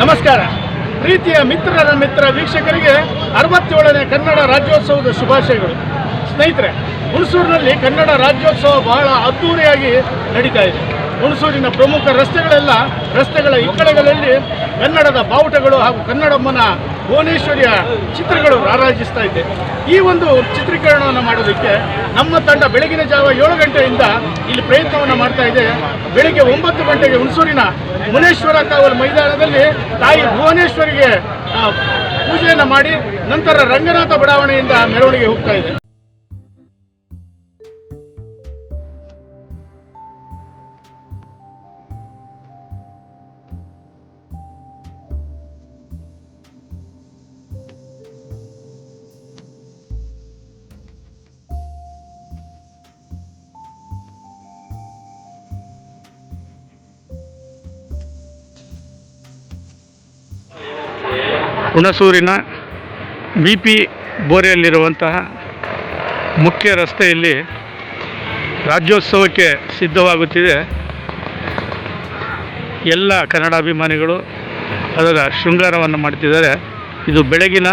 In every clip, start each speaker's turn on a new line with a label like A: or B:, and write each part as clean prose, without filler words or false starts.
A: ನಮಸ್ಕಾರ. ಪ್ರೀತಿಯ ಮಿತ್ರರ ಮಿತ್ರ ವೀಕ್ಷಕರಿಗೆ 67ನೇ ಕನ್ನಡ ರಾಜ್ಯೋತ್ಸವದ ಶುಭಾಶಯಗಳು. ಸ್ನೇಹಿತರೆ, ಹುಣಸೂರಿನಲ್ಲಿ ಕನ್ನಡ ರಾಜ್ಯೋತ್ಸವ ಬಹಳ ಅದ್ದೂರಿಯಾಗಿ ನಡೀತಾ ಇದೆ. ಹುಣಸೂರಿನ ಪ್ರಮುಖ ರಸ್ತೆಗಳ ಇಕ್ಕಳೆಗಳಲ್ಲಿ ಕನ್ನಡದ ಬಾವುಟಗಳು ಹಾಗೂ ಕನ್ನಡಮ್ಮನ ಭುವನೇಶ್ವರಿಯ ಚಿತ್ರಗಳು ರಾರಾಜಿಸ್ತಾ ಇದೆ. ಈ ಒಂದು ಚಿತ್ರೀಕರಣವನ್ನು ಮಾಡೋದಕ್ಕೆ ನಮ್ಮ ತಂಡ ಬೆಳಗಿನ ಜಾವ 7 ಗಂಟೆಯಿಂದ ಇಲ್ಲಿ ಪ್ರಯತ್ನವನ್ನು ಮಾಡ್ತಾ ಇದೆ. ಬೆಳಗ್ಗೆ 9 ಗಂಟೆಗೆ ಹುಣಸೂರಿನ ಮುನೇಶ್ವರ ಕಾವಲು ಮೈದಾನದಲ್ಲಿ ತಾಯಿ ಭುವನೇಶ್ವರಿಗೆ ಪೂಜೆಯನ್ನು ಮಾಡಿ ನಂತರ ರಂಗನಾಥ ಬಡಾವಣೆಯಿಂದ ಮೆರವಣಿಗೆ ಹೋಗ್ತಾ ಇದೆ.
B: ಹುಣಸೂರಿನ BP ಬೋರೆಯಲ್ಲಿರುವಂತಹ ಮುಖ್ಯ ರಸ್ತೆಯಲ್ಲಿ ರಾಜ್ಯೋತ್ಸವಕ್ಕೆ ಸಿದ್ಧವಾಗುತ್ತಿದೆ. ಎಲ್ಲ ಕನ್ನಡಾಭಿಮಾನಿಗಳು ಅದರ ಶೃಂಗಾರವನ್ನು ಮಾಡ್ತಿದ್ದಾರೆ. ಇದು ಬೆಳಗಿನ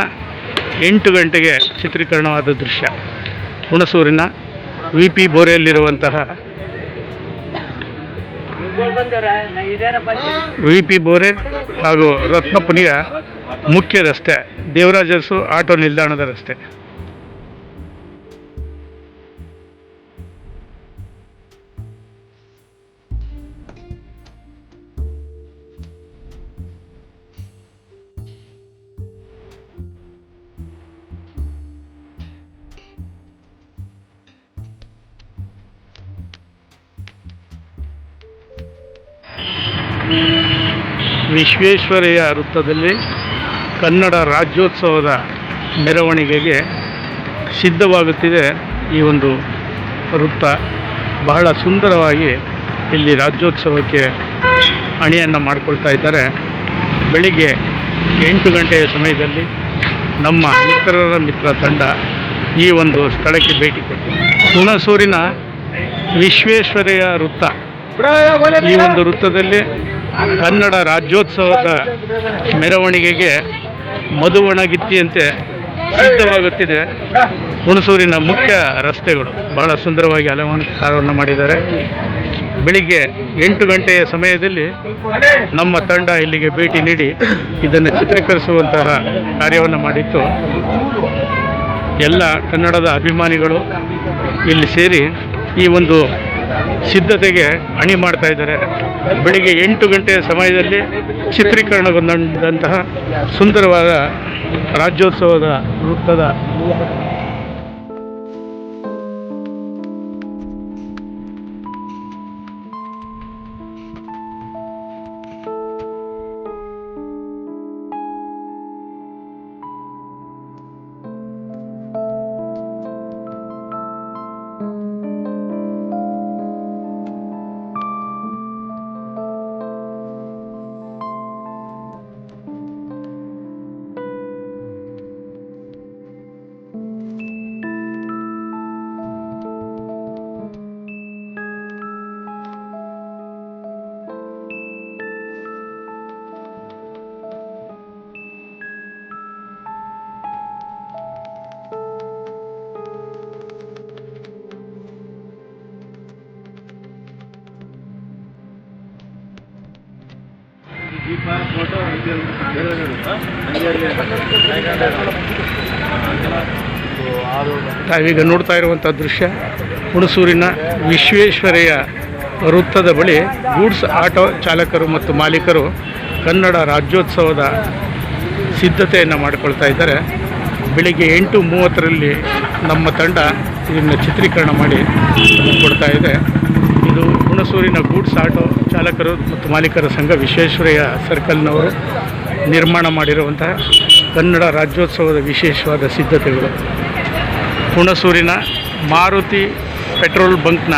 B: 8 ಗಂಟೆಗೆ ಚಿತ್ರೀಕರಣವಾದ ದೃಶ್ಯ. ಹುಣಸೂರಿನ BP ಬೋರೆಯಲ್ಲಿರುವಂತಹ BP ಬೋರೆ ಹಾಗೂ ರತ್ನಪುನಿಯ ಮುಖ್ಯ ರಸ್ತೆ, ದೇವರಾಜರ್ಸು ಆಟೋ ನಿಲ್ದಾಣದ ರಸ್ತೆ. ವಿಶ್ವೇಶ್ವರಯ್ಯ ವೃತ್ತದಲ್ಲಿ ಕನ್ನಡ ರಾಜ್ಯೋತ್ಸವದ ಮೆರವಣಿಗೆಗೆ ಸಿದ್ಧವಾಗುತ್ತಿದೆ. ಈ ಒಂದು ವೃತ್ತ ಬಹಳ ಸುಂದರವಾಗಿ ಇಲ್ಲಿ ರಾಜ್ಯೋತ್ಸವಕ್ಕೆ ಅಣಿಯನ್ನು ಮಾಡಿಕೊಳ್ತಾ ಇದ್ದಾರೆ. ಬೆಳಿಗ್ಗೆ 8 ಗಂಟೆಯ ಸಮಯದಲ್ಲಿ ನಮ್ಮ ಮಿತ್ರರ ಮಿತ್ರ ತಂಡ ಈ ಒಂದು ಸ್ಥಳಕ್ಕೆ ಭೇಟಿ ಕೊಟ್ಟಿದೆ. ಹುಣಸೂರಿನ ವಿಶ್ವೇಶ್ವರಯ್ಯ ವೃತ್ತ, ಈ ಒಂದು ವೃತ್ತದಲ್ಲಿ ಕನ್ನಡ ರಾಜ್ಯೋತ್ಸವದ ಮೆರವಣಿಗೆಗೆ ಮಧುವಣಗಿತ್ತಿಯಂತೆ ಸಿದ್ಧವಾಗುತ್ತಿದೆ. ಹುಣಸೂರಿನ ಮುಖ್ಯ ರಸ್ತೆಗಳು ಬಹಳ ಸುಂದರವಾಗಿ ಅಲಂಕಾರವನ್ನು ಮಾಡಿದ್ದಾರೆ. ಬೆಳಿಗ್ಗೆ 8 ಗಂಟೆಯ ಸಮಯದಲ್ಲಿ ನಮ್ಮ ತಂಡ ಇಲ್ಲಿಗೆ ಭೇಟಿ ನೀಡಿ ಇದನ್ನು ಚಿತ್ರೀಕರಿಸುವಂತಹ ಕಾರ್ಯವನ್ನು ಮಾಡಿತ್ತು. ಎಲ್ಲ ಕನ್ನಡದ ಅಭಿಮಾನಿಗಳು ಇಲ್ಲಿ ಸೇರಿ ಈ ಒಂದು ಸಿದ್ಧತೆಗೆ ಅಣಿ ಮಾಡ್ತಾ ಇದ್ದಾರೆ. ಬೆಳಿಗ್ಗೆ 8 ಗಂಟೆಯ ಸಮಯದಲ್ಲಿ ಚಿತ್ರೀಕರಣಗೊಂಡಂತಹ ಸುಂದರವಾದ ರಾಜ್ಯೋತ್ಸವದ ವೃತ್ತದ ತಾವೀಗ ನೋಡ್ತಾ ಇರುವಂಥ ದೃಶ್ಯ ಹುಣಸೂರಿನ ವಿಶ್ವೇಶ್ವರಯ್ಯ ವೃತ್ತದ ಬಳಿ ಗೂಡ್ಸ್ ಆಟೋ ಚಾಲಕರು ಮತ್ತು ಮಾಲೀಕರು ಕನ್ನಡ ರಾಜ್ಯೋತ್ಸವದ ಸಿದ್ಧತೆಯನ್ನು ಮಾಡಿಕೊಳ್ತಾ ಇದ್ದಾರೆ. ಬೆಳಿಗ್ಗೆ 8:30ರಲ್ಲಿ ನಮ್ಮ ತಂಡ ಇದನ್ನು ಚಿತ್ರೀಕರಣ ಮಾಡಿ ಕೊಡ್ತಾ ಇದೆ. ಇದು ಹುಣಸೂರಿನ ಗೂಡ್ಸ್ ಆಟೋ ಚಾಲಕರು ಮತ್ತು ಮಾಲೀಕರ ಸಂಘ ವಿಶ್ವೇಶ್ವರಯ್ಯ ಸರ್ಕಲ್ನವರು ನಿರ್ಮಾಣ ಮಾಡಿರುವಂತಹ ಕನ್ನಡ ರಾಜ್ಯೋತ್ಸವದ ವಿಶೇಷವಾದ ಸಿದ್ಧತೆಗಳು. ಹುಣಸೂರಿನ ಮಾರುತಿ ಪೆಟ್ರೋಲ್ ಬಂಕ್ನ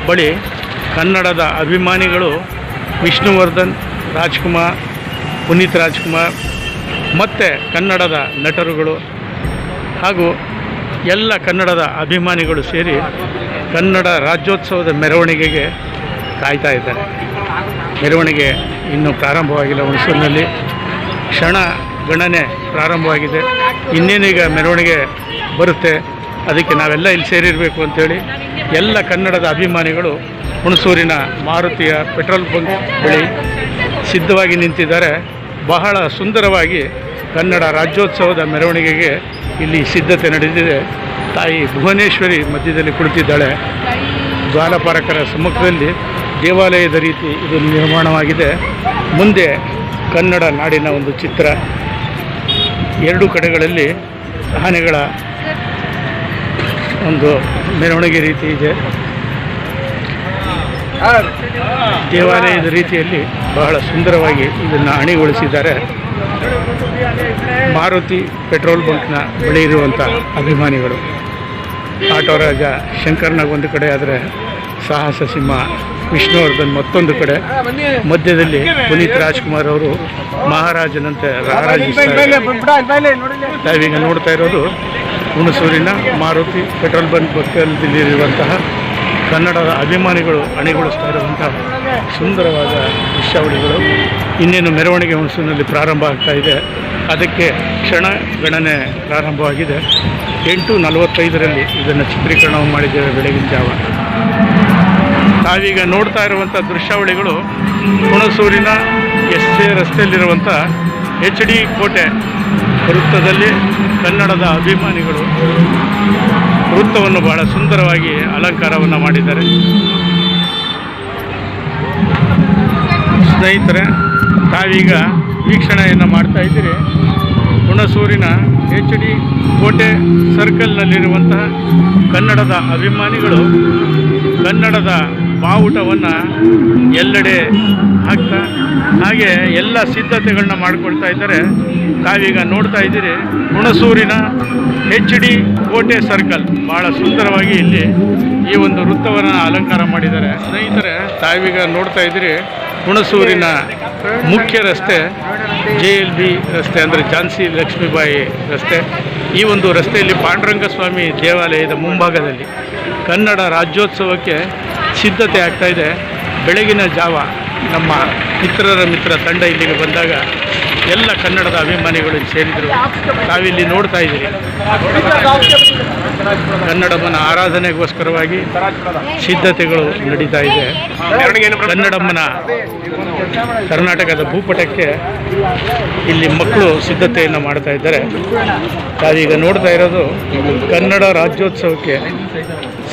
B: ಬಳಿ ಕನ್ನಡದ ಅಭಿಮಾನಿಗಳು ವಿಷ್ಣುವರ್ಧನ್, ರಾಜ್ಕುಮಾರ್, ಪುನೀತ್ ರಾಜ್ಕುಮಾರ್ ಮತ್ತು ಕನ್ನಡದ ನಟರುಗಳು ಹಾಗೂ ಎಲ್ಲ ಕನ್ನಡದ ಅಭಿಮಾನಿಗಳು ಸೇರಿ ಕನ್ನಡ ರಾಜ್ಯೋತ್ಸವದ ಮೆರವಣಿಗೆಗೆ ಕಾಯ್ತಾ ಇದ್ದಾರೆ. ಮೆರವಣಿಗೆ ಇನ್ನೂ ಪ್ರಾರಂಭವಾಗಿಲ್ಲ ಹುಣಸೂರಿನಲ್ಲಿ. ಕ್ಷಣ ಗಣನೆ ಪ್ರಾರಂಭವಾಗಿದೆ. ಇನ್ನೇನೀಗ ಮೆರವಣಿಗೆ ಬರುತ್ತೆ, ಅದಕ್ಕೆ ನಾವೆಲ್ಲ ಇಲ್ಲಿ ಸೇರಿರಬೇಕು ಅಂಥೇಳಿ ಎಲ್ಲ ಕನ್ನಡದ ಅಭಿಮಾನಿಗಳು ಹುಣಸೂರಿನ ಮಾರುತಿಯ ಪೆಟ್ರೋಲ್ ಬಂಕ್ ಬಳಿ ಸಿದ್ಧವಾಗಿ ನಿಂತಿದ್ದಾರೆ. ಬಹಳ ಸುಂದರವಾಗಿ ಕನ್ನಡ ರಾಜ್ಯೋತ್ಸವದ ಮೆರವಣಿಗೆಗೆ ಇಲ್ಲಿ ಸಿದ್ಧತೆ ನಡೆದಿದೆ. ತಾಯಿ ಭುವನೇಶ್ವರಿ ಮಧ್ಯದಲ್ಲಿ ಕುಳಿತಿದ್ದಾಳೆ. ದ್ವಾರಪಾಲಕರ ಸಮ್ಮುಖದಲ್ಲಿ ದೇವಾಲಯದ ರೀತಿ ಇದು ನಿರ್ಮಾಣವಾಗಿದೆ. ಮುಂದೆ ಕನ್ನಡ ನಾಡಿನ ಒಂದು ಚಿತ್ರ, ಎರಡು ಕಡೆಗಳಲ್ಲಿ ಆನೆಗಳ ಒಂದು ಮೆರವಣಿಗೆ ರೀತಿ ಇದೆ. ದೇವಾಲಯದ ರೀತಿಯಲ್ಲಿ ಬಹಳ ಸುಂದರವಾಗಿ ಇದನ್ನು ಅಣಿಗೊಳಿಸಿದ್ದಾರೆ. ಮಾರುತಿ ಪೆಟ್ರೋಲ್ ಬಂಕ್ನ ಬಳಿ ಇರುವಂಥ ಅಭಿಮಾನಿಗಳು. ಆಟೋ ರಾಜ ಶಂಕರ್ನಾಗ್ ಒಂದು ಕಡೆ ಆದರೆ ಸಾಹಸ ಸಿಂಹ ವಿಷ್ಣುವರ್ಧನ್ ಮತ್ತೊಂದು ಕಡೆ, ಮಧ್ಯದಲ್ಲಿ ಪುನೀತ್ ರಾಜ್ಕುಮಾರ್ ಅವರು ಮಹಾರಾಜನಂತೆ ರಾರಾಜಿಸ್ತಾರೆ. ನಾವೀಗ ನೋಡ್ತಾ ಇರೋದು ಹುಣಸೂರಿನ ಮಾರುತಿ ಪೆಟ್ರೋಲ್ ಬಂಕ್ ಪಕ್ಕದಲ್ಲಿರುವಂತಹ ಕನ್ನಡದ ಅಭಿಮಾನಿಗಳು ಅಣಿಗೊಳಿಸ್ತಾ ಇರುವಂತಹ ಸುಂದರವಾದ ದೃಶ್ಯಾವಳಿಗಳು. ಇನ್ನೇನು ಮೆರವಣಿಗೆ ಹುಣಸೂರಿನಲ್ಲಿ ಪ್ರಾರಂಭ ಆಗ್ತಾ ಇದೆ. ಅದಕ್ಕೆ ಕ್ಷಣ ಗಣನೆ ಪ್ರಾರಂಭವಾಗಿದೆ. 8:45 ಇದನ್ನು ಚಿತ್ರೀಕರಣ ಮಾಡಿದ್ದೇವೆ ಬೆಳಗಿನ ಜಾವ. ನಾವೀಗ ನೋಡ್ತಾ ಇರುವಂಥ ದೃಶ್ಯಾವಳಿಗಳು ಹುಣಸೂರಿನ ಎಸ್.ಎ. ರಸ್ತೆಯಲ್ಲಿರುವಂಥ HD ಕೋಟೆ ವೃತ್ತದಲ್ಲಿ ಕನ್ನಡದ ಅಭಿಮಾನಿಗಳು ವೃತ್ತವನ್ನು ಬಹಳ ಸುಂದರವಾಗಿ ಅಲಂಕಾರವನ್ನು ಮಾಡಿದ್ದಾರೆ. ಸ್ನೇಹಿತರೆ, ತಾವೀಗ ವೀಕ್ಷಣೆಯನ್ನು ಮಾಡ್ತಾ ಇದ್ದೀರಿ ಹುಣಸೂರಿನ HD ಕೋಟೆ ಸರ್ಕಲ್ನಲ್ಲಿರುವಂತಹ ಕನ್ನಡದ ಅಭಿಮಾನಿಗಳು ಕನ್ನಡದ ಬಾವುಟವನ್ನು ಎಲ್ಲೆಡೆ ಹಾಕ್ತಾ ಹಾಗೆ ಎಲ್ಲ ಸಿದ್ಧತೆಗಳನ್ನ ಮಾಡಿಕೊಳ್ತಾ ಇದ್ದಾರೆ. ತಾವೀಗ ನೋಡ್ತಾ ಇದ್ದೀರಿ ಹುಣಸೂರಿನ HD ಕೋಟೆ ಸರ್ಕಲ್ ಬಹಳ ಸುಂದರವಾಗಿ ಇಲ್ಲಿ ಈ ಒಂದು ವೃತ್ತವನ್ನು ಅಲಂಕಾರ ಮಾಡಿದ್ದಾರೆ. ಸ್ನೇಹಿತರೆ, ತಾವೀಗ ನೋಡ್ತಾ ಇದ್ದೀರಿ ಹುಣಸೂರಿನ ಮುಖ್ಯ ರಸ್ತೆ JLB ರಸ್ತೆ, ಅಂದರೆ ಝಾನ್ಸಿ ಲಕ್ಷ್ಮೀಬಾಯಿ ರಸ್ತೆ. ಈ ಒಂದು ರಸ್ತೆಯಲ್ಲಿ ಪಾಂಡುರಂಗ ಸ್ವಾಮಿ ದೇವಾಲಯದ ಮುಂಭಾಗದಲ್ಲಿ ಕನ್ನಡ ರಾಜ್ಯೋತ್ಸವಕ್ಕೆ ಸಿದ್ಧತೆ ಆಗ್ತಾಯಿದೆ. ಬೆಳಗಿನ ಜಾವ ನಮ್ಮ ಮಿತ್ರರ ಮಿತ್ರ ತಂಡ ಇಲ್ಲಿಗೆ ಬಂದಾಗ ಎಲ್ಲ ಕನ್ನಡದ ಅಭಿಮಾನಿಗಳು ಸೇರಿದರು. ತಾವಿಲ್ಲಿ ನೋಡ್ತಾ ಇದ್ದೀರಿ ಕನ್ನಡಮ್ಮನ ಆರಾಧನೆಗೋಸ್ಕರವಾಗಿ ಸಿದ್ಧತೆಗಳು ನಡೀತಾ ಇದೆ. ಕನ್ನಡಮ್ಮನ ಕರ್ನಾಟಕದ ಭೂಪಟಕ್ಕೆ ಇಲ್ಲಿ ಮಕ್ಕಳು ಸಿದ್ಧತೆಯನ್ನು ಮಾಡ್ತಾ ಇದ್ದಾರೆ. ತಾವೀಗ ನೋಡ್ತಾ ಇರೋದು ಕನ್ನಡ ರಾಜ್ಯೋತ್ಸವಕ್ಕೆ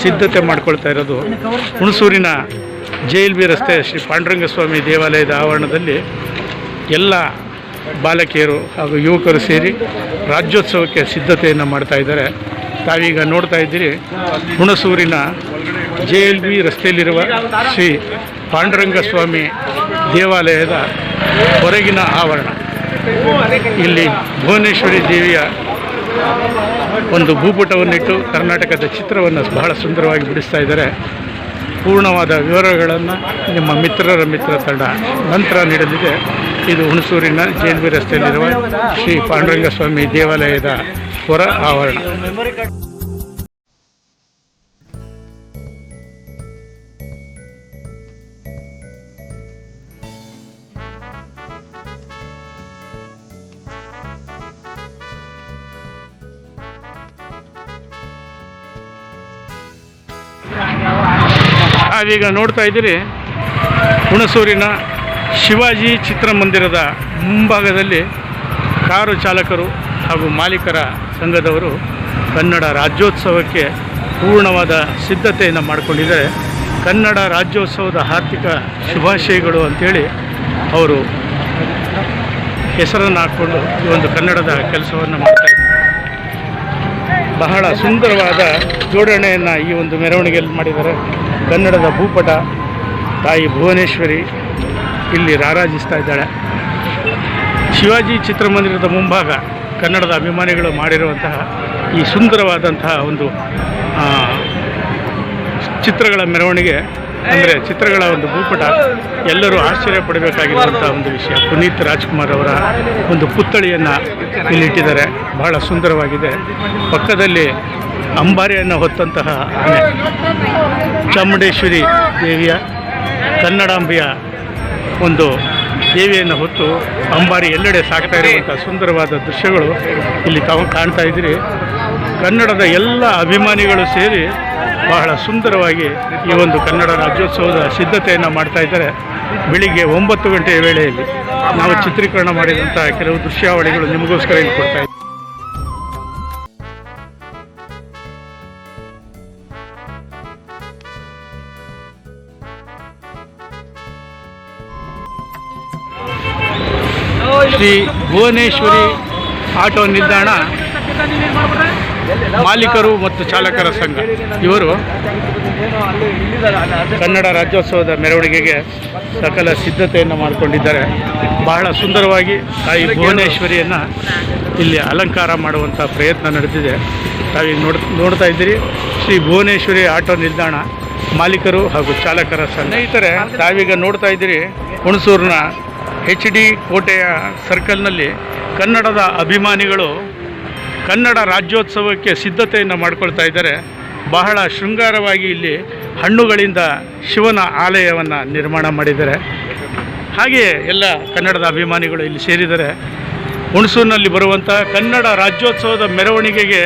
B: ಸಿದ್ಧತೆ ಮಾಡ್ಕೊಳ್ತಾ ಇರೋದು ಹುಣಸೂರಿನ JLB ರಸ್ತೆ ಶ್ರೀ ಪಾಂಡುರಂಗ ಸ್ವಾಮಿ ದೇವಾಲಯದ ಆವರಣದಲ್ಲಿ ಎಲ್ಲ ಬಾಲಕಿಯರು ಹಾಗೂ ಯುವಕರು ಸೇರಿ ರಾಜ್ಯೋತ್ಸವಕ್ಕೆ ಸಿದ್ಧತೆಯನ್ನು ಮಾಡ್ತಾ ಇದ್ದಾರೆ. ತಾವೀಗ ನೋಡ್ತಾ ಇದ್ದೀರಿ ಹುಣಸೂರಿನ JLB ರಸ್ತೆಯಲ್ಲಿರುವ ಶ್ರೀ ಪಾಂಡುರಂಗ ಸ್ವಾಮಿ ದೇವಾಲಯದ ಹೊರಗಿನ ಆವರಣ. ಇಲ್ಲಿ ಭುವನೇಶ್ವರಿ ದೇವಿಯ ಒಂದು ಭೂಪಟವನ್ನಿಟ್ಟು ಕರ್ನಾಟಕದ ಚಿತ್ರವನ್ನು ಬಹಳ ಸುಂದರವಾಗಿ ಬಿಡಿಸ್ತಾ ಇದ್ದಾರೆ. ಪೂರ್ಣವಾದ ವಿವರಗಳನ್ನು ನಿಮ್ಮ ಮಿತ್ರರ ಮಿತ್ರ ತಂಡ ನಂತರ ನೀಡಲಿದೆ. ಇದು ಹುಣಸೂರಿನ JLB ರಸ್ತೆಯಲ್ಲಿರುವ ಶ್ರೀ ಪಾಂಡುರಂಗ ಸ್ವಾಮಿ ದೇವಾಲಯದ ಹೊರ ಆವರಣ. ನಾವೀಗ ನೋಡ್ತಾ ಇದ್ದೀರಿ ಹುಣಸೂರಿನ ಶಿವಾಜಿ ಚಿತ್ರಮಂದಿರದ ಮುಂಭಾಗದಲ್ಲಿ ಕಾರು ಚಾಲಕರು ಹಾಗೂ ಮಾಲೀಕರ ಸಂಘದವರು ಕನ್ನಡ ರಾಜ್ಯೋತ್ಸವಕ್ಕೆ ಪೂರ್ಣವಾದ ಸಿದ್ಧತೆಯನ್ನು ಮಾಡಿಕೊಂಡಿದ್ದಾರೆ. ಕನ್ನಡ ರಾಜ್ಯೋತ್ಸವದ ಆರ್ಥಿಕ ಶುಭಾಶಯಗಳು ಅಂಥೇಳಿ ಅವರು ಹೆಸರನ್ನು ಹಾಕ್ಕೊಂಡು ಈ ಒಂದು ಕನ್ನಡದ ಕೆಲಸವನ್ನು ಮಾಡ್ತಾ ಇದ್ದಾರೆ. ಬಹಳ ಸುಂದರವಾದ ಜೋಡಣೆಯನ್ನು ಈ ಒಂದು ಮೆರವಣಿಗೆಯಲ್ಲಿ ಮಾಡಿದ್ದಾರೆ. ಕನ್ನಡದ ಭೂಪಟ ತಾಯಿ ಭುವನೇಶ್ವರಿ ಇಲ್ಲಿ ರಾರಾಜಿಸ್ತಾ ಇದ್ದಾಳೆ. ಶಿವಾಜಿ ಚಿತ್ರಮಂದಿರದ ಮುಂಭಾಗ ಕನ್ನಡದ ಅಭಿಮಾನಿಗಳು ಮಾಡಿರುವಂತಹ ಈ ಸುಂದರವಾದಂತಹ ಒಂದು ಚಿತ್ರಗಳ ಮೆರವಣಿಗೆ, ಅಂದರೆ ಚಿತ್ರಗಳ ಒಂದು ಭೂಪಟ ಎಲ್ಲರೂ ಆಶ್ಚರ್ಯ ಪಡಬೇಕಾಗಿರುವಂಥ ಒಂದು ವಿಷಯ. ಪುನೀತ್ ರಾಜ್ಕುಮಾರ್ ಅವರ ಒಂದು ಪುತ್ಥಳಿಯನ್ನು ಇಲ್ಲಿಟ್ಟಿದ್ದಾರೆ, ಬಹಳ ಸುಂದರವಾಗಿದೆ. ಪಕ್ಕದಲ್ಲಿ ಅಂಬಾರಿಯನ್ನು ಹೊತ್ತಂತಹ ಆನೆ, ಚಾಮುಂಡೇಶ್ವರಿ ದೇವಿಯ ಕನ್ನಡಾಂಬೆಯ ಒಂದು ದೇವಿಯನ್ನು ಹೊತ್ತು ಅಂಬಾರಿ ಎಲ್ಲೆಡೆ ಸಾಗ್ತಾ ಇರುವಂಥ ಸುಂದರವಾದ ದೃಶ್ಯಗಳು ಇಲ್ಲಿ ತಾವು ಕಾಣ್ತಾ ಇದ್ದೀರಿ. ಕನ್ನಡದ ಎಲ್ಲ ಅಭಿಮಾನಿಗಳು ಸೇರಿ ಬಹಳ ಸುಂದರವಾಗಿ ಈ ಒಂದು ಕನ್ನಡ ರಾಜ್ಯೋತ್ಸವದ ಸಿದ್ಧತೆಯನ್ನು ಮಾಡ್ತಾ ಇದ್ದಾರೆ. ಬೆಳಿಗ್ಗೆ 9 ಗಂಟೆಯ ವೇಳೆಯಲ್ಲಿ ನಾವು ಚಿತ್ರೀಕರಣ ಮಾಡಿದಂಥ ಕೆಲವು ದೃಶ್ಯಾವಳಿಗಳು ನಿಮಗೋಸ್ಕರ ಇಲ್ಲಿ ಕೊಡ್ತಾ ಇದ್ದೀವಿ. ಶ್ರೀ ಭುವನೇಶ್ವರಿ ಆಟೋ ನಿಲ್ದಾಣ ಮಾಲೀಕರು ಮತ್ತು ಚಾಲಕರ ಸಂಘ ಇವರು ಕನ್ನಡ ರಾಜ್ಯೋತ್ಸವದ ಮೆರವಣಿಗೆಗೆ ಸಕಲ ಸಿದ್ಧತೆಯನ್ನು ಮಾಡಿಕೊಂಡಿದ್ದಾರೆ. ಬಹಳ ಸುಂದರವಾಗಿ ತಾಯಿ ಭುವನೇಶ್ವರಿಯನ್ನು ಇಲ್ಲಿ ಅಲಂಕಾರ ಮಾಡುವಂಥ ಪ್ರಯತ್ನ ನಡೆದಿದೆ. ತಾವೀಗ ನೋಡ್ತಾ ಇದ್ದೀರಿ ಶ್ರೀ ಭುವನೇಶ್ವರಿ ಆಟೋ ನಿಲ್ದಾಣ ಮಾಲೀಕರು ಹಾಗೂ ಚಾಲಕರ ಸಂಘ. ಸ್ನೇಹಿತರೆ, ತಾವೀಗ ನೋಡ್ತಾ ಇದ್ದೀರಿ ಹುಣಸೂರಿನ HD ಕೋಟೆಯ ಸರ್ಕಲ್ನಲ್ಲಿ ಕನ್ನಡದ ಅಭಿಮಾನಿಗಳು ಕನ್ನಡ ರಾಜ್ಯೋತ್ಸವಕ್ಕೆ ಸಿದ್ಧತೆಯನ್ನು ಮಾಡ್ಕೊಳ್ತಾ ಇದ್ದಾರೆ. ಬಹಳ ಶೃಂಗಾರವಾಗಿ ಇಲ್ಲಿ ಹಣ್ಣುಗಳಿಂದ ಶಿವನ ಆಲಯವನ್ನು ನಿರ್ಮಾಣ ಮಾಡಿದ್ದಾರೆ. ಹಾಗೆಯೇ ಎಲ್ಲ ಕನ್ನಡದ ಅಭಿಮಾನಿಗಳು ಇಲ್ಲಿ ಸೇರಿದ್ದಾರೆ. ಹುಣಸೂರಿನಲ್ಲಿ ಬರುವಂಥ ಕನ್ನಡ ರಾಜ್ಯೋತ್ಸವದ ಮೆರವಣಿಗೆಗೆ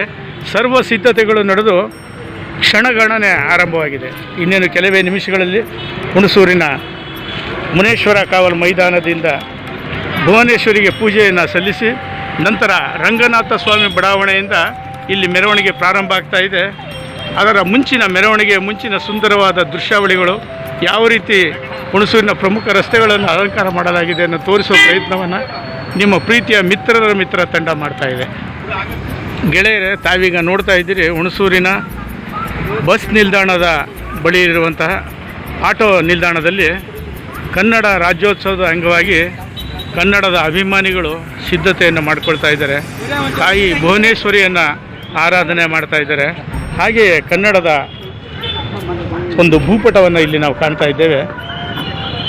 B: ಸರ್ವ ಸಿದ್ಧತೆಗಳು ನಡೆದು ಕ್ಷಣಗಣನೆ ಆರಂಭವಾಗಿದೆ. ಇನ್ನೇನು ಕೆಲವೇ ನಿಮಿಷಗಳಲ್ಲಿ ಹುಣಸೂರಿನ ಮುನೇಶ್ವರ ಕಾವಲ್ ಮೈದಾನದಿಂದ ಭುವನೇಶ್ವರಿಗೆ ಪೂಜೆಯನ್ನು ಸಲ್ಲಿಸಿ ನಂತರ ರಂಗನಾಥ ಸ್ವಾಮಿ ಬಡಾವಣೆಯಿಂದ ಇಲ್ಲಿ ಮೆರವಣಿಗೆ ಪ್ರಾರಂಭ ಆಗ್ತಾ ಇದೆ. ಅದರ ಮುಂಚಿನ ಸುಂದರವಾದ ದೃಶ್ಯಾವಳಿಗಳು ಯಾವ ರೀತಿ ಹುಣಸೂರಿನ ಪ್ರಮುಖ ರಸ್ತೆಗಳನ್ನು ಅಲಂಕಾರ ಮಾಡಲಾಗಿದೆ ಅನ್ನೋ ತೋರಿಸುವ ಪ್ರಯತ್ನವನ್ನು ನಿಮ್ಮ ಪ್ರೀತಿಯ ಮಿತ್ರ ತಂಡ ಮಾಡ್ತಾ ಇದೆ. ಗೆಳೆಯರೇ, ತಾವೀಗ ನೋಡ್ತಾ ಇದ್ದೀರಿ ಹುಣಸೂರಿನ ಬಸ್ ನಿಲ್ದಾಣದ ಬಳಿ ಇರುವಂತಹ ಆಟೋ ನಿಲ್ದಾಣದಲ್ಲಿ ಕನ್ನಡ ರಾಜ್ಯೋತ್ಸವದ ಅಂಗವಾಗಿ ಕನ್ನಡದ ಅಭಿಮಾನಿಗಳು ಸಿದ್ಧತೆಯನ್ನು ಮಾಡಿಕೊಳ್ತಾ ಇದ್ದಾರೆ. ತಾಯಿ ಭುವನೇಶ್ವರಿಯನ್ನು ಆರಾಧನೆ ಮಾಡ್ತಾ ಇದ್ದಾರೆ. ಹಾಗೆಯೇ ಕನ್ನಡದ ಒಂದು ಭೂಪಟವನ್ನು ಇಲ್ಲಿ ನಾವು ಕಾಣ್ತಾ ಇದ್ದೇವೆ.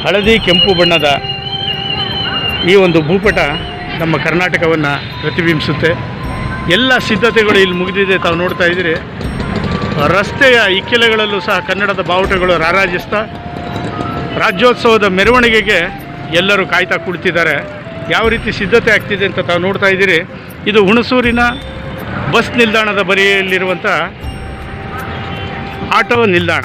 B: ಹಳದಿ ಕೆಂಪು ಬಣ್ಣದ ಈ ಒಂದು ಭೂಪಟ ನಮ್ಮ ಕರ್ನಾಟಕವನ್ನು ಪ್ರತಿಬಿಂಬಿಸುತ್ತೆ. ಎಲ್ಲ ಸಿದ್ಧತೆಗಳು ಇಲ್ಲಿ ಮುಗಿದಿದೆ. ತಾವು ನೋಡ್ತಾ ಇದ್ದೀರಿ ರಸ್ತೆಯ ಇಕ್ಕೆಲೆಗಳಲ್ಲೂ ಸಹ ಕನ್ನಡದ ಬಾವುಟಗಳು ರಾರಾಜಿಸ್ತಾ ರಾಜ್ಯೋತ್ಸವದ ಮೆರವಣಿಗೆಗೆ ಎಲ್ಲರೂ ಕಾಯ್ತಾ ಕುಳಿತಿದ್ದಾರೆ. ಯಾವ ರೀತಿ ಸಿದ್ಧತೆ ಆಗ್ತಿದೆ ಅಂತ ತಾವು ನೋಡ್ತಾ ಇದ್ದೀರಿ. ಇದು ಹುಣಸೂರಿನ ಬಸ್ ನಿಲ್ದಾಣದ ಬರಿಯಲ್ಲಿರುವಂಥ ಆಟೋ ನಿಲ್ದಾಣ.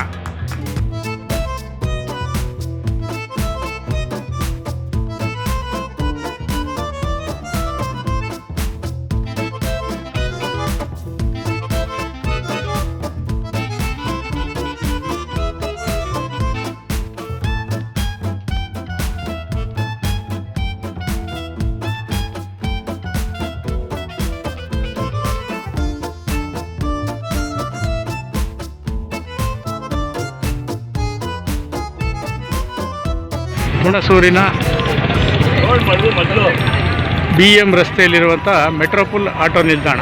B: ಹುಣಸೂರಿನ BM ರಸ್ತೆಯಲ್ಲಿರುವಂಥ ಮೆಟ್ರೋಪೋಲ್ ಆಟೋ ನಿಲ್ದಾಣ.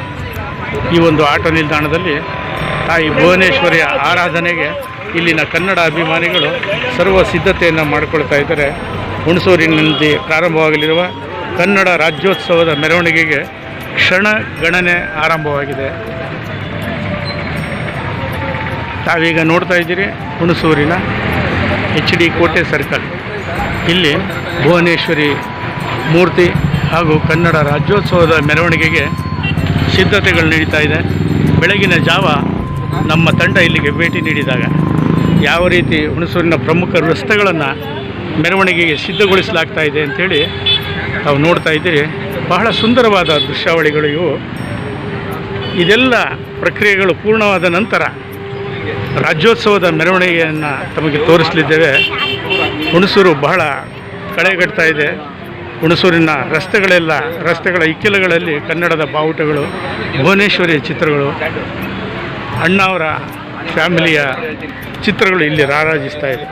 B: ಈ ಒಂದು ಆಟೋ ನಿಲ್ದಾಣದಲ್ಲಿ ತಾಯಿ ಭುವನೇಶ್ವರಿಯ ಆರಾಧನೆಗೆ ಇಲ್ಲಿನ ಕನ್ನಡ ಅಭಿಮಾನಿಗಳು ಸರ್ವ ಸಿದ್ಧತೆಯನ್ನು ಮಾಡಿಕೊಳ್ತಾ ಇದ್ದಾರೆ. ಹುಣಸೂರಿನಲ್ಲಿ ಪ್ರಾರಂಭವಾಗಲಿರುವ ಕನ್ನಡ ರಾಜ್ಯೋತ್ಸವದ ಮೆರವಣಿಗೆಗೆ ಕ್ಷಣ ಗಣನೆ ಆರಂಭವಾಗಿದೆ. ತಾವೀಗ ನೋಡ್ತಾ ಇದ್ದೀರಿ ಹುಣಸೂರಿನ HD ಕೋಟೆ ಸರ್ಕಲ್. ಇಲ್ಲಿ ಭುವನೇಶ್ವರಿ ಮೂರ್ತಿ ಹಾಗೂ ಕನ್ನಡ ರಾಜ್ಯೋತ್ಸವದ ಮೆರವಣಿಗೆಗೆ ಸಿದ್ಧತೆಗಳು ನಡೀತಾ ಇದೆ. ಬೆಳಗಿನ ಜಾವ ನಮ್ಮ ತಂಡ ಇಲ್ಲಿಗೆ ಭೇಟಿ ನೀಡಿದಾಗ ಯಾವ ರೀತಿ ಹುಣಸೂರಿನ ಪ್ರಮುಖ ರಸ್ತೆಗಳನ್ನು ಮೆರವಣಿಗೆಗೆ ಸಿದ್ಧಗೊಳಿಸಲಾಗ್ತಾ ಇದೆ ಅಂಥೇಳಿ ತಾವು ನೋಡ್ತಾ ಇದ್ದೀರಿ. ಬಹಳ ಸುಂದರವಾದ ದೃಶ್ಯಾವಳಿಗಳು ಇವು. ಇದೆಲ್ಲ ಪ್ರಕ್ರಿಯೆಗಳು ಪೂರ್ಣವಾದ ನಂತರ ರಾಜ್ಯೋತ್ಸವದ ಮೆರವಣಿಗೆಯನ್ನು ತಮಗೆ ತೋರಿಸಲಿದ್ದೇವೆ. ಹುಣಸೂರು ಬಹಳ ಕಳೆಗಟ್ತಾ ಇದೆ. ಹುಣಸೂರಿನ ರಸ್ತೆಗಳ ಇಕ್ಕೆಲಗಳಲ್ಲಿ ಕನ್ನಡದ ಬಾವುಟಗಳು, ಭುವನೇಶ್ವರಿ ಚಿತ್ರಗಳು, ಅಣ್ಣಾವರ ಫ್ಯಾಮಿಲಿಯ ಚಿತ್ರಗಳು ಇಲ್ಲಿ ರಾರಾಜಿಸ್ತಾ ಇದೆ.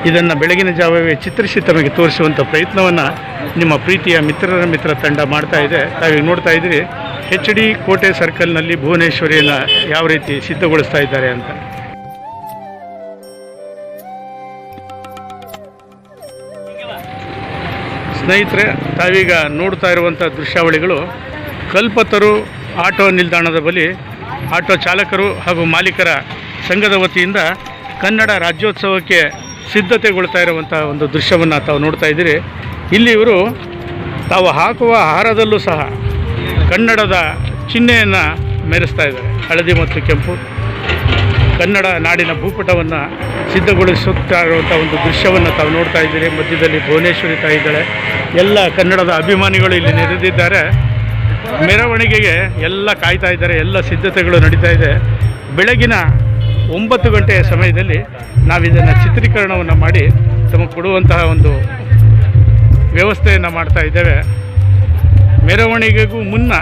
B: ಇದನ್ನು ಬೆಳಗಿನ ಜಾವವೇ ಚಿತ್ರಿಸಿ ತಮಗೆ ತೋರಿಸುವಂಥ ಪ್ರಯತ್ನವನ್ನು ನಿಮ್ಮ ಪ್ರೀತಿಯ ಮಿತ್ರ ತಂಡ ಮಾಡ್ತಾ ಇದೆ. ತಾವೀಗ ನೋಡ್ತಾ ಇದ್ದೀರಿ HD ಕೋಟೆ ಸರ್ಕಲ್ನಲ್ಲಿ ಭುವನೇಶ್ವರಿಯನ್ನು ಯಾವ ರೀತಿ ಸಿದ್ಧಗೊಳಿಸ್ತಾ ಇದ್ದಾರೆ ಅಂತ. ಸ್ನೇಹಿತರೆ, ತಾವೀಗ ನೋಡ್ತಾ ಇರುವಂಥ ದೃಶ್ಯಾವಳಿಗಳು ಕಲ್ಪತರು ಆಟೋ ನಿಲ್ದಾಣದ ಬಳಿ ಆಟೋ ಚಾಲಕರು ಹಾಗೂ ಮಾಲೀಕರ ಸಂಘದ ವತಿಯಿಂದ ಕನ್ನಡ ರಾಜ್ಯೋತ್ಸವಕ್ಕೆ ಸಿದ್ಧತೆಗೊಳ್ತಾ ಇರುವಂಥ ಒಂದು ದೃಶ್ಯವನ್ನು ತಾವು ನೋಡ್ತಾ ಇದ್ದೀರಿ. ಇಲ್ಲಿ ಇವರು ತಾವು ಹಾಕುವ ಆಹಾರದಲ್ಲೂ ಸಹ ಕನ್ನಡದ ಚಿಹ್ನೆಯನ್ನು ಮೆರೆಸ್ತಾ ಇದ್ದಾರೆ. ಹಳದಿ ಮತ್ತು ಕೆಂಪು ಕನ್ನಡ ನಾಡಿನ ಭೂಪಟವನ್ನು ಸಿದ್ಧಗೊಳಿಸುತ್ತಾ ಇರುವಂಥ ಒಂದು ದೃಶ್ಯವನ್ನು ತಾವು ನೋಡ್ತಾ ಇದ್ದೀರಿ. ಮಧ್ಯದಲ್ಲಿ ಭುವನೇಶ್ವರಿ ತಾಯಿ ಇದ್ದಾಳೆ. ಎಲ್ಲ ಕನ್ನಡದ ಅಭಿಮಾನಿಗಳು ಇಲ್ಲಿ ನೆರೆದಿದ್ದಾರೆ. ಮೆರವಣಿಗೆಗೆ ಎಲ್ಲ ಕಾಯ್ತಾ ಇದ್ದಾರೆ. ಎಲ್ಲ ಸಿದ್ಧತೆಗಳು ನಡೀತಾ ಇದೆ. ಬೆಳಗಿನ 9 ಗಂಟೆಯ ಸಮಯದಲ್ಲಿ ನಾವಿದನ್ನು ಚಿತ್ರೀಕರಣವನ್ನು ಮಾಡಿ ತಮಗೆ ಕೊಡುವಂತಹ ಒಂದು ವ್ಯವಸ್ಥೆಯನ್ನು ಮಾಡ್ತಾ ಇದ್ದೇವೆ. ಮೆರವಣಿಗೆಗೂ ಮುನ್ನ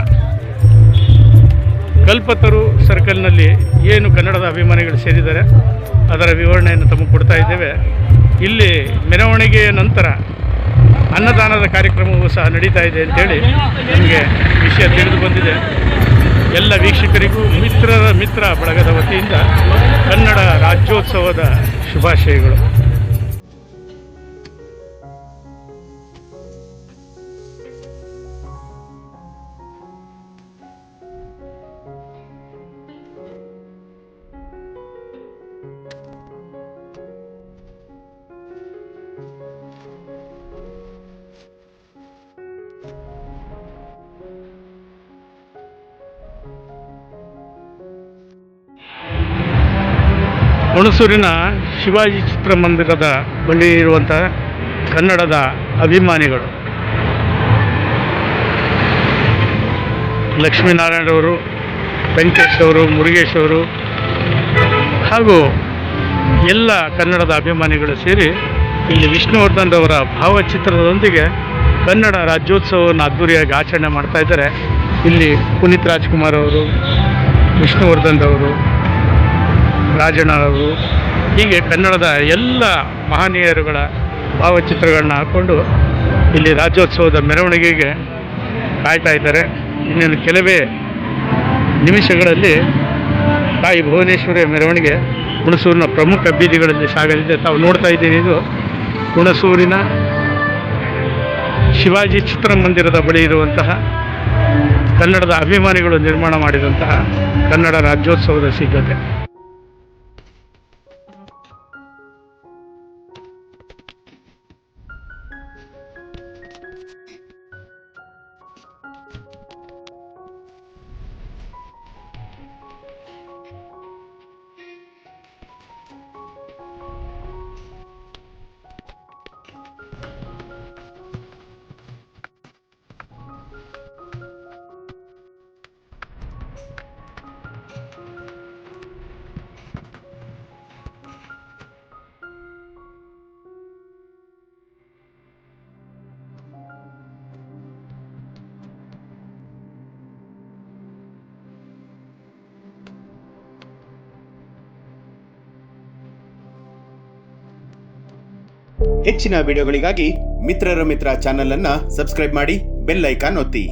B: ಕಲ್ಪತರು ಸರ್ಕಲ್ನಲ್ಲಿ ಏನು ಕನ್ನಡದ ಅಭಿಮಾನಿಗಳು ಸೇರಿದ್ದಾರೆ ಅದರ ವಿವರಣೆಯನ್ನು ತಮಗೆ ಕೊಡ್ತಾ ಇದ್ದೇವೆ. ಇಲ್ಲಿ ಮೆರವಣಿಗೆಯ ನಂತರ ಅನ್ನದಾನದ ಕಾರ್ಯಕ್ರಮವೂ ಸಹ ನಡೀತಾ ಇದೆ ಅಂತೇಳಿ ನಮಗೆ ವಿಷಯ ತಿಳಿದು ಬಂದಿದೆ. ಎಲ್ಲ ವೀಕ್ಷಕರಿಗೂ ಮಿತ್ರ ಬಳಗದ ವತಿಯಿಂದ ಕನ್ನಡ ರಾಜ್ಯೋತ್ಸವದ ಶುಭಾಶಯಗಳು. ಹುಣಸೂರಿನ ಶಿವಾಜಿ ಚಿತ್ರಮಂದಿರದ ಬಳಿ ಇರುವಂಥ ಕನ್ನಡದ ಅಭಿಮಾನಿಗಳು ಲಕ್ಷ್ಮೀನಾರಾಯಣರವರು, ವೆಂಕಟೇಶ್ ಅವರು, ಮುರುಗೇಶ್ ಅವರು ಹಾಗೂ ಎಲ್ಲ ಕನ್ನಡದ ಅಭಿಮಾನಿಗಳು ಸೇರಿ ಇಲ್ಲಿ ವಿಷ್ಣುವರ್ಧನ್ ಅವರ ಭಾವಚಿತ್ರದೊಂದಿಗೆ ಕನ್ನಡ ರಾಜ್ಯೋತ್ಸವವನ್ನು ಅದ್ದೂರಿಯಾಗಿ ಆಚರಣೆ ಮಾಡ್ತಾ ಇದ್ದಾರೆ. ಇಲ್ಲಿ ಪುನೀತ್ ರಾಜ್ಕುಮಾರ್ ಅವರು, ವಿಷ್ಣುವರ್ಧನ್ ಅವರು, ರಾಜಣ್ಣ ಅವರು, ಹೀಗೆ ಕನ್ನಡದ ಎಲ್ಲ ಮಹನೀಯರುಗಳ ಭಾವಚಿತ್ರಗಳನ್ನ ಹಾಕ್ಕೊಂಡು ಇಲ್ಲಿ ರಾಜ್ಯೋತ್ಸವದ ಮೆರವಣಿಗೆಗೆ ಕಾಯ್ತಾ ಇದ್ದಾರೆ. ಇನ್ನೇನು ಕೆಲವೇ ನಿಮಿಷಗಳಲ್ಲಿ ತಾಯಿ ಭುವನೇಶ್ವರಿಯ ಮೆರವಣಿಗೆ ಹುಣಸೂರಿನ ಪ್ರಮುಖ ಬೀದಿಗಳಲ್ಲಿ ಸಾಗಲಿದೆ. ತಾವು ನೋಡ್ತಾ ಇದ್ದೀನಿ, ಇದು ಹುಣಸೂರಿನ ಶಿವಾಜಿ ಚಿತ್ರಮಂದಿರದ ಬಳಿ ಇರುವಂತಹ ಕನ್ನಡದ ಅಭಿಮಾನಿಗಳು ನಿರ್ಮಾಣ ಮಾಡಿದಂತಹ ಕನ್ನಡ ರಾಜ್ಯೋತ್ಸವದ ಸಿದ್ಧತೆ.
C: ಹೆಚ್ಚಿನ ವಿಡಿಯೋಗಳಿಗಾಗಿ ಮಿತ್ರರ ಮಿತ್ರ ಚಾನೆಲ್ ಅನ್ನು ಸಬ್ಸ್ಕ್ರೈಬ್ ಮಾಡಿ, ಬೆಲ್ ಐಕಾನ್ ಒತ್ತಿ.